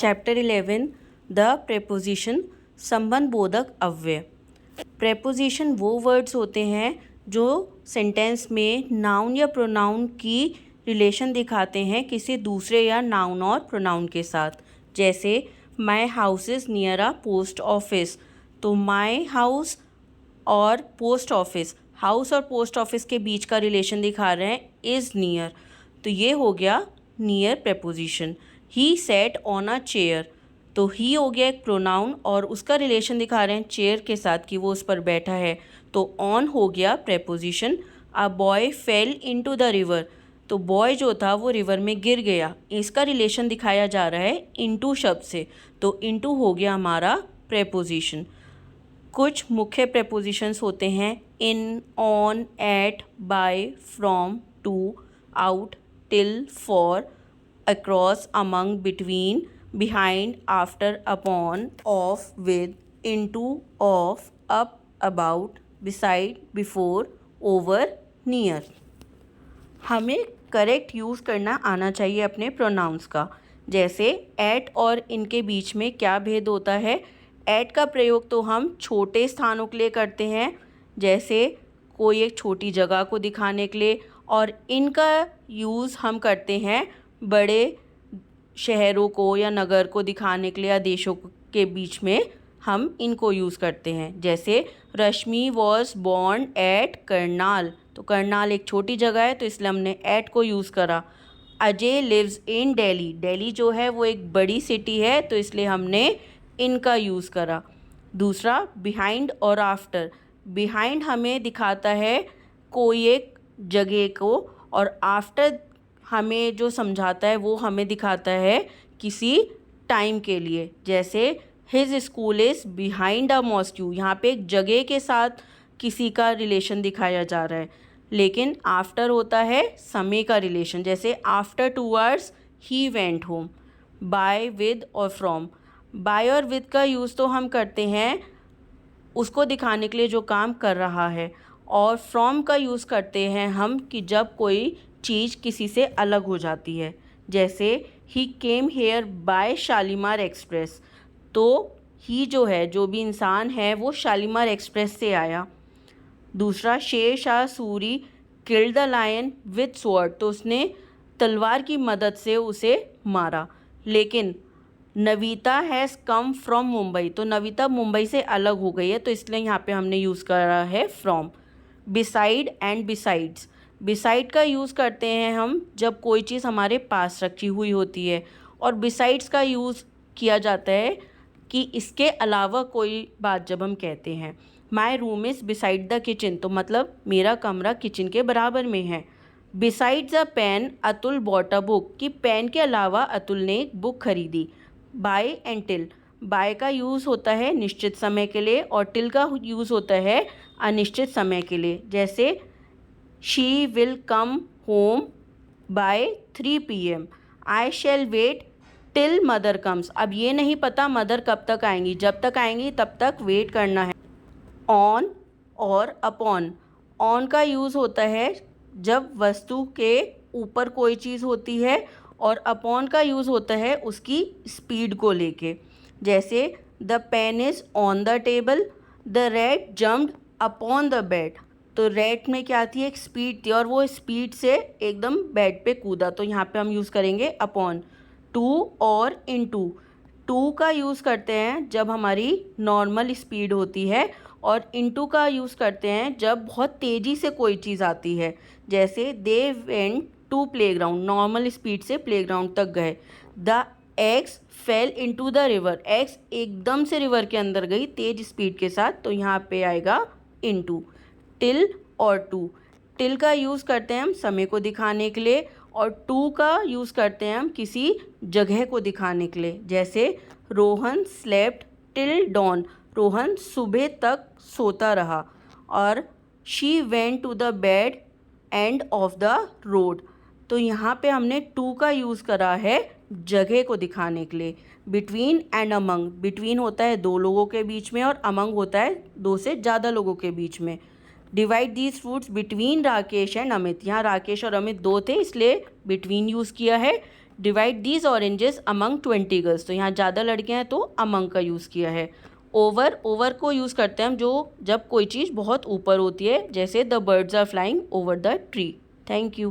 Chapter 11 the preposition संबंध बोधक अव्यय। प्रेपोजिशन वो वर्ड्स होते हैं जो सेंटेंस में नाउन या प्रोनाउन की रिलेशन दिखाते हैं किसी दूसरे या नाउन और प्रोनाउन के साथ। जैसे my house is near a post office, तो माई हाउस और पोस्ट ऑफिस, हाउस और पोस्ट ऑफिस के बीच का रिलेशन दिखा रहे हैं इज़ नियर, तो ये हो गया near preposition. He set on a chair, तो ही हो गया एक प्रोनाउन और उसका रिलेशन दिखा रहे हैं चेयर के साथ कि वो उस पर बैठा है, तो ऑन हो गया preposition. A boy fail into the river, तो बॉय जो था वो रिवर में गिर गया, इसका रिलेशन दिखाया जा रहा है इनटू शब्द से, तो इनटू हो गया हमारा प्रेपोजिशन। कुछ मुख्य प्रेपोजिशंस होते हैं in, on, at, by, from, to, out, till, for, across, among, between, behind, after, upon, of, with, into, of, up, about, beside, before, over, near। हमें करेक्ट यूज़ करना आना चाहिए अपने प्रोनाउंस का। जैसे एट और इनके बीच में क्या भेद होता है। एट का प्रयोग तो हम छोटे स्थानों के लिए करते हैं, जैसे कोई एक छोटी जगह को दिखाने के लिए, और इनका यूज़ हम करते हैं बड़े शहरों को या नगर को दिखाने के लिए या देशों के बीच में हम इनको यूज़ करते हैं। जैसे रश्मि वॉज बॉर्न एट करनाल, तो करनाल एक छोटी जगह है तो इसलिए हमने एट को यूज़ करा। अजय लिव्स इन दिल्ली, दिल्ली जो है वो एक बड़ी सिटी है तो इसलिए हमने इनका यूज़ करा। दूसरा बिहाइंड और आफ्टर, बिहाइंड हमें दिखाता है कोई एक जगह को, और आफ्टर हमें जो समझाता है वो हमें दिखाता है किसी टाइम के लिए। जैसे his school is behind a mosque, यहाँ पे एक जगह के साथ किसी का रिलेशन दिखाया जा रहा है, लेकिन आफ्टर होता है समय का रिलेशन। जैसे आफ्टर 2 आवर्स ही वेंट होम। बाय, विद और फ्रॉम, बाय और विद का यूज़ तो हम करते हैं उसको दिखाने के लिए जो काम कर रहा है, और फ्रॉम का यूज़ करते हैं हम कि जब कोई चीज़ किसी से अलग हो जाती है। जैसे ही came here by Shalimar express, तो ही जो है जो भी इंसान है वो शालीमार एक्सप्रेस से आया। दूसरा Sher Shah Suri killed the lion with sword, तो उसने तलवार की मदद से उसे मारा। लेकिन Navita has come from Mumbai, तो नविता मुंबई से अलग हो गई है तो इसलिए यहाँ पे हमने यूज़ करा है from. Beside and besides, beside का यूज़ करते हैं हम जब कोई चीज़ हमारे पास रखी हुई होती है, और बिसाइड्स का यूज़ किया जाता है कि इसके अलावा कोई बात जब हम कहते हैं। My room is beside the kitchen, तो मतलब मेरा कमरा किचन के बराबर में है। Besides a pen Atul bought a book, कि पेन के अलावा अतुल ने एक बुक खरीदी। बाय एंड टिल, बाय का यूज़ होता है निश्चित समय के लिए और टिल का यूज़ होता है अनिश्चित समय के लिए। जैसे she will come home by 3 PM, I shall wait till mother comes, अब ये नहीं पता मदर कब तक आएंगी, जब तक आएंगी तब तक वेट करना है। ऑन और अपॉन, ऑन का यूज़ होता है जब वस्तु के ऊपर कोई चीज़ होती है, और अपॉन का यूज़ होता है उसकी स्पीड को लेके। जैसे the pen is on the table, the rat jumped upon the bed, तो रैट में क्या थी, एक स्पीड थी और वो स्पीड से एकदम बेड पे कूदा, तो यहाँ पे हम यूज़ करेंगे अपॉन। टू और इनटू, टू का यूज़ करते हैं जब हमारी नॉर्मल स्पीड होती है, और इनटू का यूज़ करते हैं जब बहुत तेज़ी से कोई चीज़ आती है। जैसे they went to playground, normal speed से प्लेग्राउंड तक गए। The eggs fell into the river, eggs एकदम से रिवर के अंदर गई तेज स्पीड के साथ, तो यहाँ पे आएगा इनटू। टिल और टू, टिल का यूज़ करते हैं हम समय को दिखाने के लिए, और टू का यूज़ करते हैं हम किसी जगह को दिखाने के लिए। जैसे Rohan slept till dawn, Rohan सुबह तक सोता रहा। और she went to the bed end of the road, तो यहाँ पे हमने टू का यूज़ करा है जगह को दिखाने के लिए। बिटवीन एंड अमंग, बिटवीन होता है 2 लोगों के बीच में और अमंग होता है 2 से ज़्यादा लोगों के बीच में। Divide these fruits between Rakesh and Amit, यहाँ राकेश और अमित 2 थे इसलिए बिटवीन यूज़ किया है। Divide these oranges among 20 girls, तो यहाँ ज़्यादा लड़कियाँ हैं तो अमंग का यूज़ किया है। ओवर को यूज़ करते हैं हम जब कोई चीज़ बहुत ऊपर होती है, जैसे the birds are flying over the tree. Thank you.